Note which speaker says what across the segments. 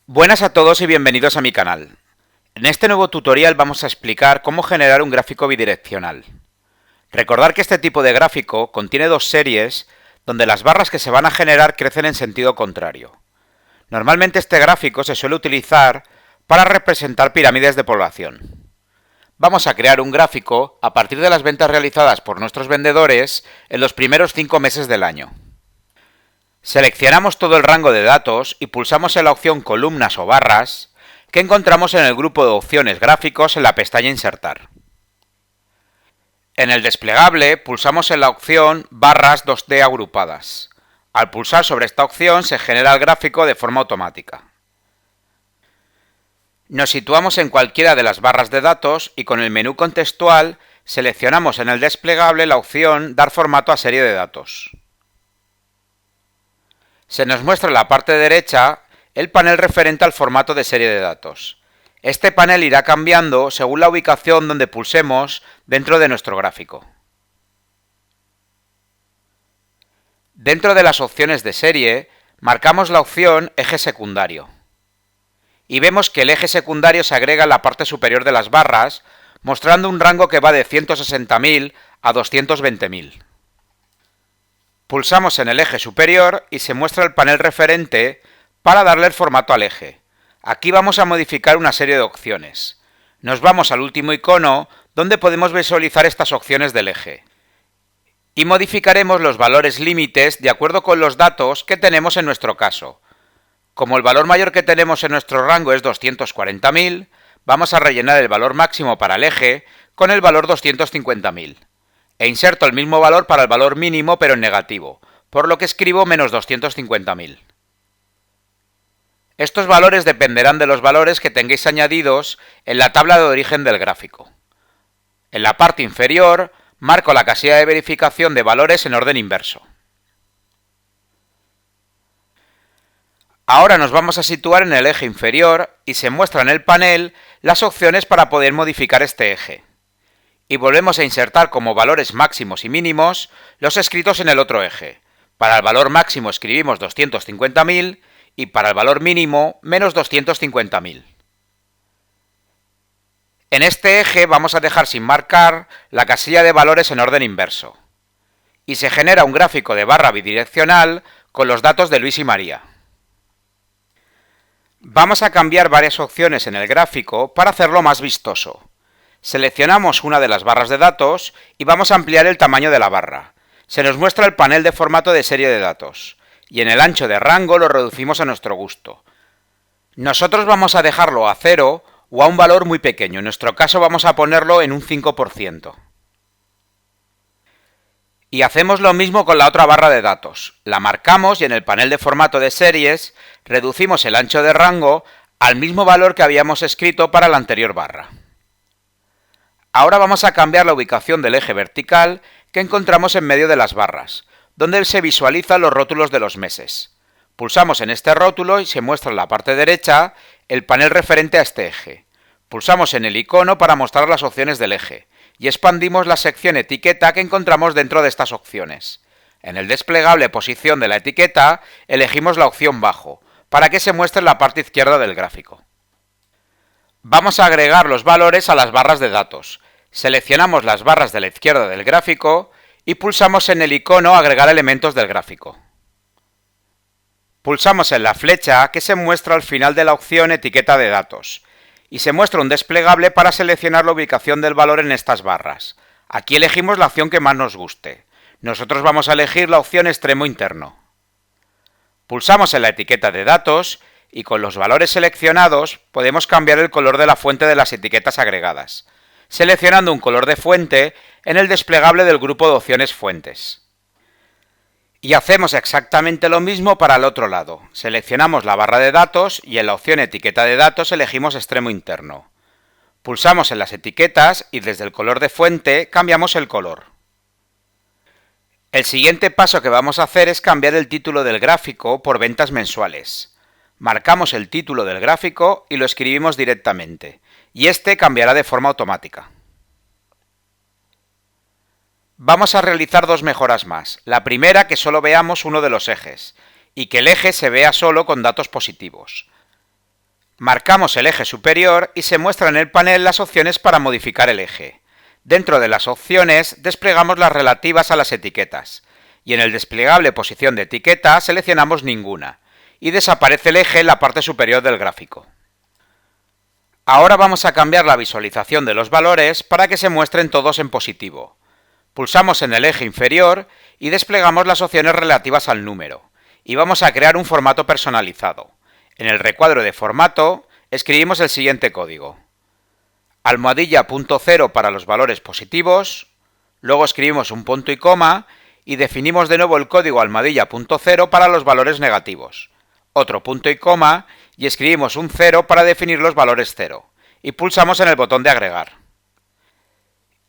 Speaker 1: Buenas a todos y bienvenidos a mi canal. En este nuevo tutorial vamos a explicar cómo generar un gráfico bidireccional. Recordar que este tipo de gráfico contiene dos series donde las barras que se van a generar crecen en sentido contrario. Normalmente este gráfico se suele utilizar para representar pirámides de población. Vamos a crear un gráfico a partir de las ventas realizadas por nuestros vendedores en los primeros 5 meses del año. Seleccionamos todo el rango de datos y pulsamos en la opción columnas o barras que encontramos en el grupo de opciones gráficos en la pestaña Insertar. En el desplegable pulsamos en la opción barras 2D agrupadas. Al pulsar sobre esta opción se genera el gráfico de forma automática. Nos situamos en cualquiera de las barras de datos y con el menú contextual seleccionamos en el desplegable la opción dar formato a serie de datos. Se nos muestra en la parte derecha el panel referente al formato de serie de datos. Este panel irá cambiando según la ubicación donde pulsemos dentro de nuestro gráfico. Dentro de las opciones de serie, marcamos la opción eje secundario. Y vemos que el eje secundario se agrega en la parte superior de las barras, mostrando un rango que va de 160.000 a 220.000. Pulsamos en el eje superior y se muestra el panel referente para darle el formato al eje. Aquí vamos a modificar una serie de opciones. Nos vamos al último icono donde podemos visualizar estas opciones del eje. Y modificaremos los valores límites de acuerdo con los datos que tenemos en nuestro caso. Como el valor mayor que tenemos en nuestro rango es 240.000, vamos a rellenar el valor máximo para el eje con el valor 250.000. E inserto el mismo valor para el valor mínimo pero en negativo, por lo que escribo menos 250.000. Estos valores dependerán de los valores que tengáis añadidos en la tabla de origen del gráfico. En la parte inferior marco la casilla de verificación de valores en orden inverso. Ahora nos vamos a situar en el eje inferior y se muestra en el panel las opciones para poder modificar este eje. Y volvemos a insertar como valores máximos y mínimos los escritos en el otro eje. Para el valor máximo escribimos 250.000 y para el valor mínimo menos 250.000. En este eje vamos a dejar sin marcar la casilla de valores en orden inverso. Y se genera un gráfico de barra bidireccional con los datos de Luis y María. Vamos a cambiar varias opciones en el gráfico para hacerlo más vistoso. Seleccionamos una de las barras de datos y vamos a ampliar el tamaño de la barra. Se nos muestra el panel de formato de serie de datos y en el ancho de rango lo reducimos a nuestro gusto. Nosotros vamos a dejarlo a 0 o a un valor muy pequeño, en nuestro caso vamos a ponerlo en un 5%. Y hacemos lo mismo con la otra barra de datos. La marcamos y en el panel de formato de series reducimos el ancho de rango al mismo valor que habíamos escrito para la anterior barra. Ahora vamos a cambiar la ubicación del eje vertical que encontramos en medio de las barras, donde se visualizan los rótulos de los meses. Pulsamos en este rótulo y se muestra en la parte derecha el panel referente a este eje. Pulsamos en el icono para mostrar las opciones del eje y expandimos la sección etiqueta que encontramos dentro de estas opciones. En el desplegable posición de la etiqueta elegimos la opción bajo para que se muestre en la parte izquierda del gráfico. Vamos a agregar los valores a las barras de datos. Seleccionamos las barras de la izquierda del gráfico y pulsamos en el icono agregar elementos del gráfico. Pulsamos en la flecha que se muestra al final de la opción etiqueta de datos y se muestra un desplegable para seleccionar la ubicación del valor en estas barras. Aquí elegimos la opción que más nos guste. Nosotros vamos a elegir la opción extremo interno. Pulsamos en la etiqueta de datos y con los valores seleccionados podemos cambiar el color de la fuente de las etiquetas agregadas, seleccionando un color de fuente en el desplegable del grupo de opciones fuentes. Y hacemos exactamente lo mismo para el otro lado. Seleccionamos la barra de datos y en la opción etiqueta de datos elegimos extremo interno. Pulsamos en las etiquetas y desde el color de fuente cambiamos el color. El siguiente paso que vamos a hacer es cambiar el título del gráfico por ventas mensuales. Marcamos el título del gráfico y lo escribimos directamente, y este cambiará de forma automática. Vamos a realizar dos mejoras más. La primera, que solo veamos uno de los ejes, y que el eje se vea solo con datos positivos. Marcamos el eje superior y se muestra en el panel las opciones para modificar el eje. Dentro de las opciones desplegamos las relativas a las etiquetas y en el desplegable posición de etiqueta seleccionamos ninguna y desaparece el eje en la parte superior del gráfico. Ahora vamos a cambiar la visualización de los valores para que se muestren todos en positivo. Pulsamos en el eje inferior y desplegamos las opciones relativas al número y vamos a crear un formato personalizado. En el recuadro de formato escribimos el siguiente código: almohadilla punto cero para los valores positivos, luego escribimos un punto y coma y definimos de nuevo el código almohadilla punto cero para los valores negativos, otro punto y coma y escribimos un 0 para definir los valores 0 y pulsamos en el botón de agregar.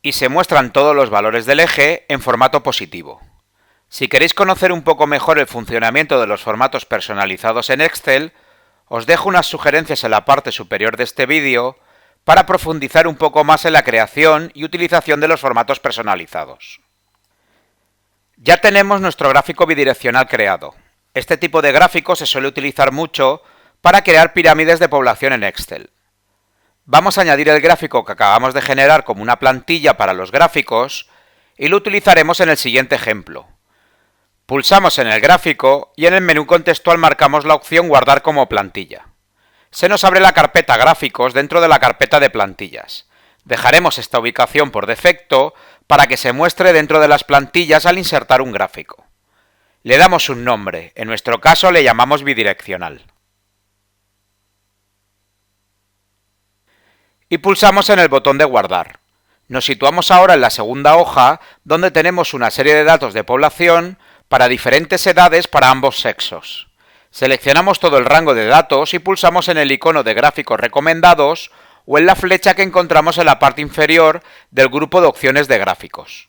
Speaker 1: Y se muestran todos los valores del eje en formato positivo. Si queréis conocer un poco mejor el funcionamiento de los formatos personalizados en Excel, os dejo unas sugerencias en la parte superior de este vídeo para profundizar un poco más en la creación y utilización de los formatos personalizados. Ya tenemos nuestro gráfico bidireccional creado. Este tipo de gráfico se suele utilizar mucho para crear pirámides de población en Excel. Vamos a añadir el gráfico que acabamos de generar como una plantilla para los gráficos y lo utilizaremos en el siguiente ejemplo. Pulsamos en el gráfico y en el menú contextual marcamos la opción Guardar como plantilla. Se nos abre la carpeta Gráficos dentro de la carpeta de plantillas. Dejaremos esta ubicación por defecto para que se muestre dentro de las plantillas al insertar un gráfico. Le damos un nombre, en nuestro caso le llamamos bidireccional. Y pulsamos en el botón de guardar. Nos situamos ahora en la segunda hoja, donde tenemos una serie de datos de población para diferentes edades para ambos sexos. Seleccionamos todo el rango de datos y pulsamos en el icono de gráficos recomendados o en la flecha que encontramos en la parte inferior del grupo de opciones de gráficos.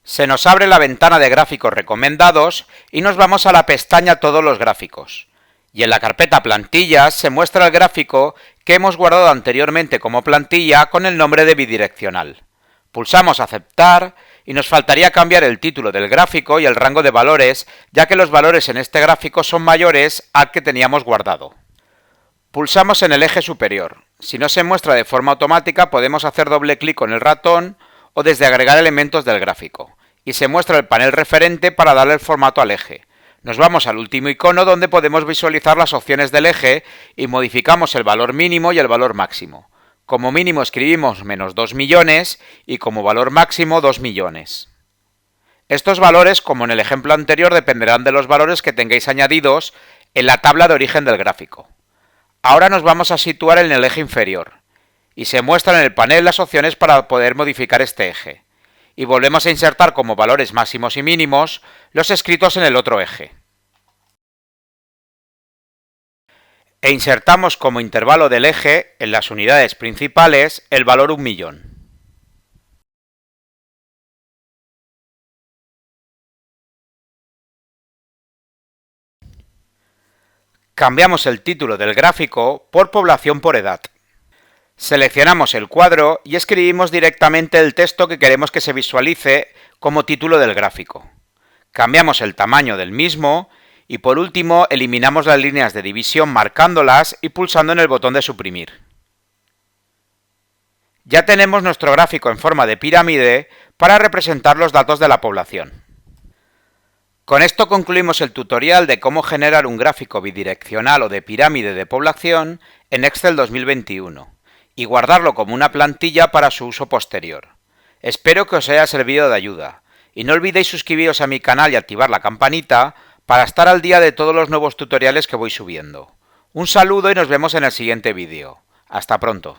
Speaker 1: Se nos abre la ventana de gráficos recomendados y nos vamos a la pestaña Todos los gráficos. Y en la carpeta Plantillas se muestra el gráfico que hemos guardado anteriormente como plantilla con el nombre de bidireccional. Pulsamos Aceptar y nos faltaría cambiar el título del gráfico y el rango de valores, ya que los valores en este gráfico son mayores al que teníamos guardado. Pulsamos en el eje superior. Si no se muestra de forma automática, podemos hacer doble clic con el ratón o desde agregar elementos del gráfico. Y se muestra el panel referente para darle el formato al eje. Nos vamos al último icono donde podemos visualizar las opciones del eje y modificamos el valor mínimo y el valor máximo. Como mínimo escribimos menos 2 millones y como valor máximo 2 millones. Estos valores, como en el ejemplo anterior, dependerán de los valores que tengáis añadidos en la tabla de origen del gráfico. Ahora nos vamos a situar en el eje inferior y se muestran en el panel las opciones para poder modificar este eje. Y volvemos a insertar como valores máximos y mínimos los escritos en el otro eje. E insertamos como intervalo del eje, en las unidades principales, el valor 1 millón. Cambiamos el título del gráfico por población por edad. Seleccionamos el cuadro y escribimos directamente el texto que queremos que se visualice como título del gráfico. Cambiamos el tamaño del mismo y por último eliminamos las líneas de división marcándolas y pulsando en el botón de suprimir. Ya tenemos nuestro gráfico en forma de pirámide para representar los datos de la población. Con esto concluimos el tutorial de cómo generar un gráfico bidireccional o de pirámide de población en Excel 2021 y guardarlo como una plantilla para su uso posterior. Espero que os haya servido de ayuda y no olvidéis suscribiros a mi canal y activar la campanita para estar al día de todos los nuevos tutoriales que voy subiendo. Un saludo y nos vemos en el siguiente vídeo. Hasta pronto.